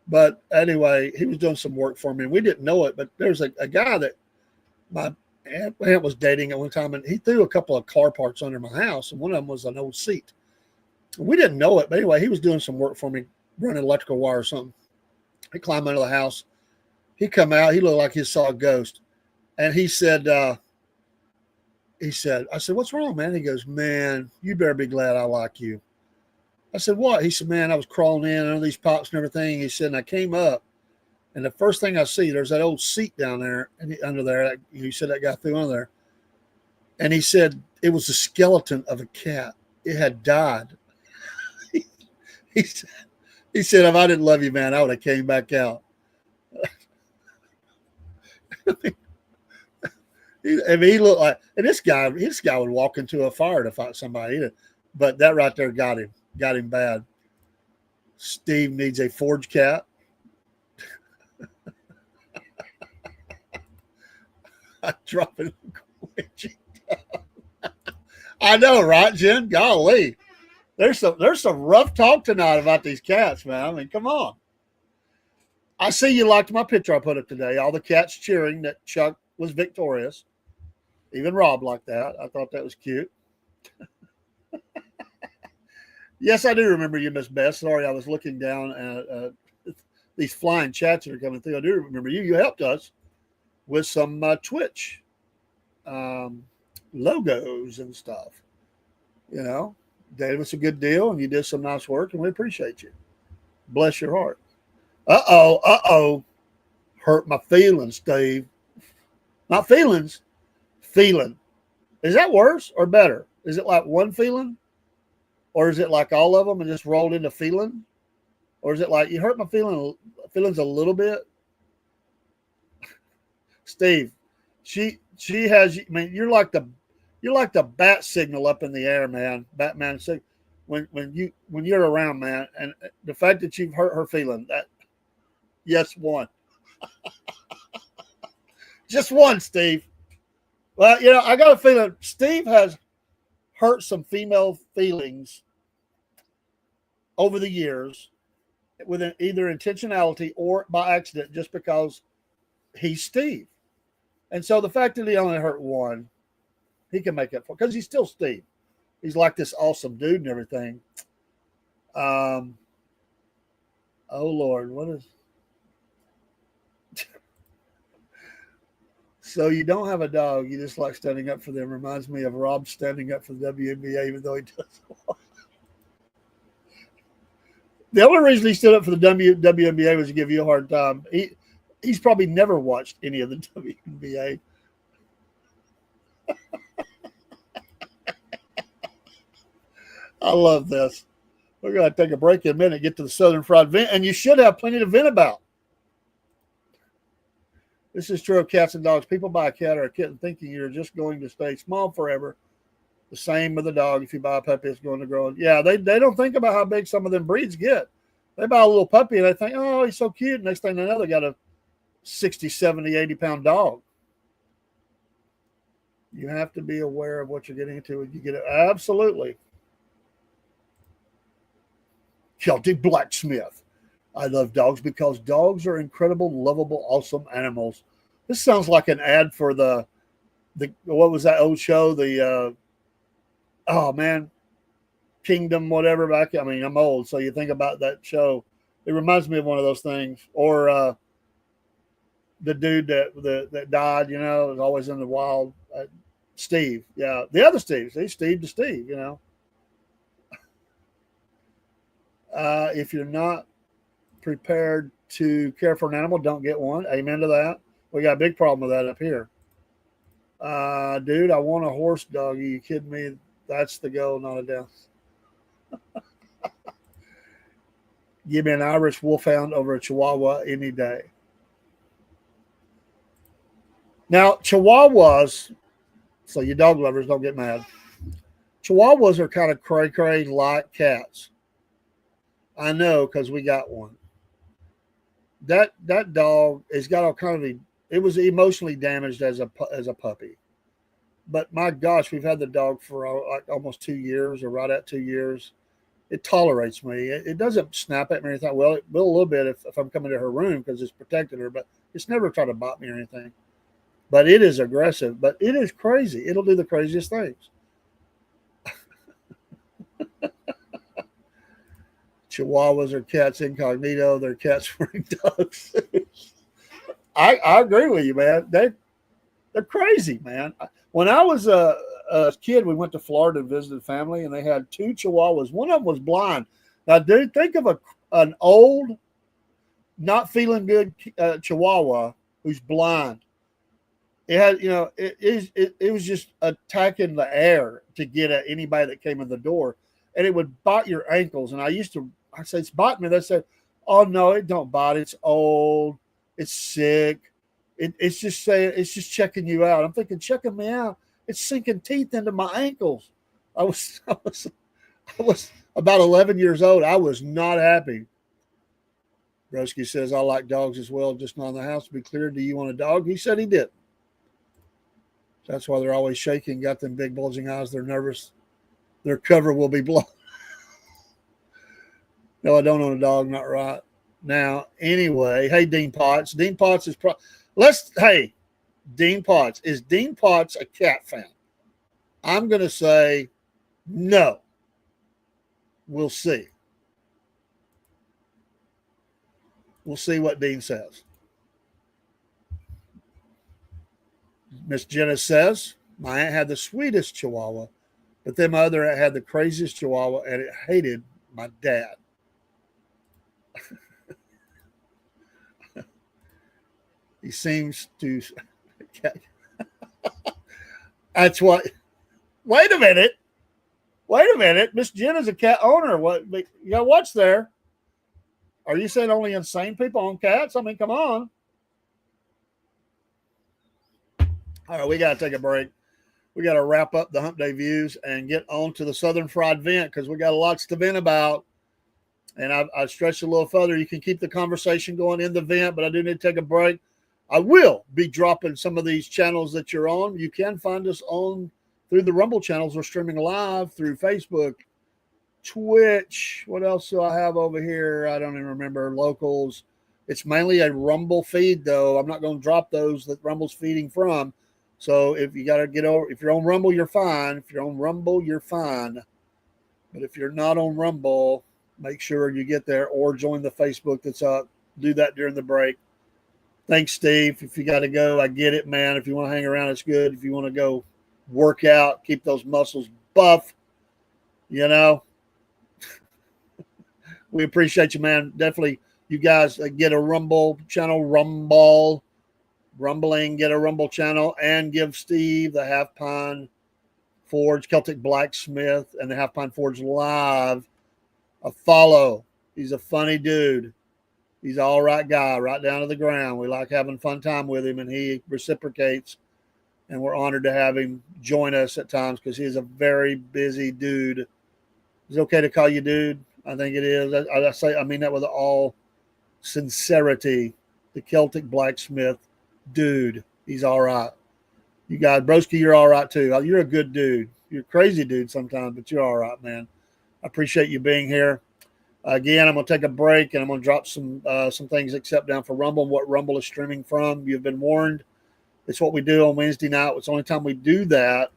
But anyway, he was doing some work for me, and we didn't know it. But there's a guy that my aunt was dating at one time, and he threw a couple of car parts under my house, and one of them was an old seat. We didn't know it, but anyway, he was doing some work for me, running electrical wire or something. He climbed under the house. He come out. He looked like he saw a ghost, and he said, I said, what's wrong, man? He goes, man, you better be glad I like you. I said, what? He said, man, I was crawling in under these pots and everything. He said, and I came up, and the first thing I see, there's that old seat down there, and under there. He said that guy threw under there. And he said it was the skeleton of a cat. It had died. He said, if I didn't love you, man, I would have came back out. He looked like, and this guy would walk into a fire to fight somebody. But that right there got him bad. Steve needs a forge cat. I drop it. I know, right, Jen? Golly. There's some rough talk tonight about these cats, man. I mean, come on. I see you liked my picture I put up today. All the cats cheering that Chuck was victorious. Even Rob liked that. I thought that was cute. Yes, I do remember you, Miss Beth. Sorry, I was looking down at these flying chats that are coming through. I do remember you. You helped us with some Twitch um, logos and stuff. You know, gave us a good deal, and you did some nice work, and we appreciate you. Bless your heart. Uh oh. Hurt my feelings, Steve. Not feelings, feeling. Is that worse or better? Is it like one feeling? Or is it like all of them and just rolled into feeling? Or is it like you hurt my feelings a little bit? Steve, she has. I mean, you're like the bat signal up in the air, man. Batman signal. When you're around, man, and the fact that you've hurt her feeling, that yes, one, just one, Steve. Well, you know, I got a feeling Steve has hurt some female feelings over the years with either intentionality or by accident, just because he's Steve. And so the fact that he only hurt one, he can make up for, because he's still Steve. He's like this awesome dude and everything. Oh Lord, what is? So you don't have a dog. You just like standing up for them. Reminds me of Rob standing up for the WNBA, even though he doesn't. The only reason he stood up for the WNBA was to give you a hard time. He's probably never watched any of the WNBA. I love this. We're going to take a break in a minute, get to the Southern Fried Vent, and you should have plenty to vent about. This is true of cats and dogs. People buy a cat or a kitten thinking you're just going to stay small forever. The same with a dog. If you buy a puppy, it's going to grow. Yeah, they don't think about how big some of them breeds get. They buy a little puppy and they think, oh, he's so cute. Next thing they know, they got a 60, 70, 80-pound dog. You have to be aware of what you're getting into when you get it. Absolutely. Celtic Blacksmith. I love dogs because dogs are incredible, lovable, awesome animals. This sounds like an ad for the what was that old show? Oh man, Kingdom, whatever. I mean, I'm old, so you think about that show. It reminds me of one of those things. Or the dude that died, you know, was always in the wild. Steve, yeah, the other Steve. See, Steve to Steve, you know. If you're not prepared to care for an animal, don't get one. Amen to that. We got a big problem with that up here. Dude, I want a horse dog. Are you kidding me? That's the goal, not a down. Give me an Irish Wolfhound over a Chihuahua any day. Now, Chihuahuas, so you dog lovers, don't get mad. Chihuahuas are kind of cray-cray like cats. I know, because we got one. That dog has got all kind of it was emotionally damaged as a puppy. But my gosh, we've had the dog for like almost 2 years, or right at 2 years. It tolerates me. It doesn't snap at me or anything. Well, it will a little bit if I'm coming to her room because it's protecting her, but it's never tried to bite me or anything. But it is aggressive, but it is crazy. It'll do the craziest things. Chihuahuas are cats incognito. They're cats wearing dog suits. I agree with you, man. They're crazy, man. When I was a kid, we went to Florida and visited family, and they had 2 Chihuahuas. One of them was blind. Now, dude, think of an old, not feeling good Chihuahua who's blind. It had, you know, it was just attacking the air to get at anybody that came in the door, and it would bite your ankles. And I said, it's biting me. They said, oh no, it don't bite. It's old. It's sick. It's just saying, it's just checking you out. I'm thinking, checking me out. It's sinking teeth into my ankles. I was about 11 years old. I was not happy. Broski says, I like dogs as well, just not in the house. To be clear, do you want a dog? He said he did. That's why they're always shaking, got them big bulging eyes. They're nervous. Their cover will be blown. No, I don't own a dog, not right. Now, anyway, hey, Dean Potts. Dean Potts is hey, Dean Potts. Is Dean Potts a cat fan? I'm going to say no. We'll see. We'll see what Dean says. Miss Jenna says, my aunt had the sweetest chihuahua, but then my other aunt had the craziest chihuahua and it hated my dad. He seems to. That's what. Wait a minute. Wait a minute. Miss Jenna's a cat owner. What? You got to watch there. Are you saying only insane people own cats? I mean, come on. All right, we got to take a break. We got to wrap up the Hump Day views and get on to the Southern Fried Vent because we got lots to vent about. And I stretched a little further. You can keep the conversation going in the vent, but I do need to take a break. I will be dropping some of these channels that you're on. You can find us on through the Rumble channels. We're streaming live through Facebook, Twitch. What else do I have over here? I don't even remember. Locals. It's mainly a Rumble feed, though. I'm not going to drop those that Rumble's feeding from. So if you got to get over, if you're on Rumble, you're fine. If you're on Rumble, you're fine. But if you're not on Rumble, make sure you get there or join the Facebook that's up. Do that during the break. Thanks, Steve. If you got to go, I get it, man. If you want to hang around, it's good. If you want to go work out, keep those muscles buff, you know, we appreciate you, man. Definitely, you guys get a Rumble channel, Rumbling, get a Rumble channel, and give Steve the Half Pine Forge, Celtic Blacksmith, and the Half Pine Forge Live a follow. He's a funny dude. He's an all right guy, right down to the ground. We like having fun time with him, and he reciprocates. And we're honored to have him join us at times because he's a very busy dude. Is it okay to call you dude? I think it is. I mean that with all sincerity. The Celtic Blacksmith dude. He's all right. You guys, Broski, you're all right too. You're a good dude. You're a crazy dude sometimes, but you're all right, man. I appreciate you being here. Again, I'm going to take a break and I'm going to drop some things except down for Rumble and what Rumble is streaming from. You've been warned. It's what we do on Wednesday night. It's the only time we do that.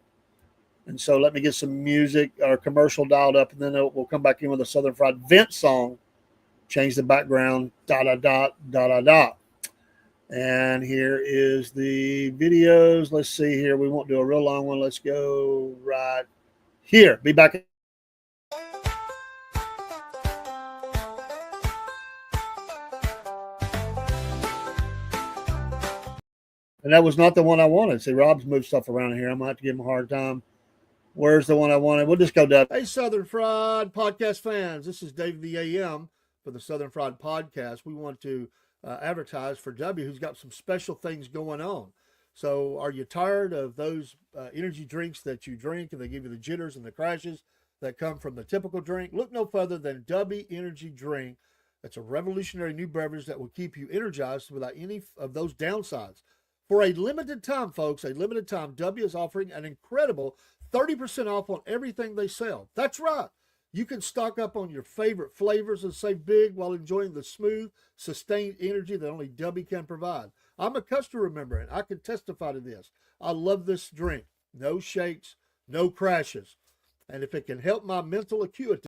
And so let me get some music or commercial dialed up, and then we'll come back in with a Southern Fried Vent song. Change the background, da-da-da. And here is the videos. Let's see here. We won't do a real long one. Let's go right here. Be back. And that was not the one I wanted. See, Rob's moved stuff around here. I'm going to have to give him a hard time. Where's the one I wanted? We'll just go down. Hey, Southern Fried Podcast fans. This is Dave the AM for the Southern Fried Podcast. We want to advertise for W, who's got some special things going on. So are you tired of those energy drinks that you drink and they give you the jitters and the crashes that come from the typical drink? Look no further than W Energy Drink. It's a revolutionary new beverage that will keep you energized without any of those downsides. For a limited time, folks, W is offering an incredible 30% off on everything they sell. That's right. You can stock up on your favorite flavors and save big while enjoying the smooth, sustained energy that only W can provide. I'm a customer member, and I can testify to this. I love this drink. No shakes, no crashes. And if it can help my mental acuity,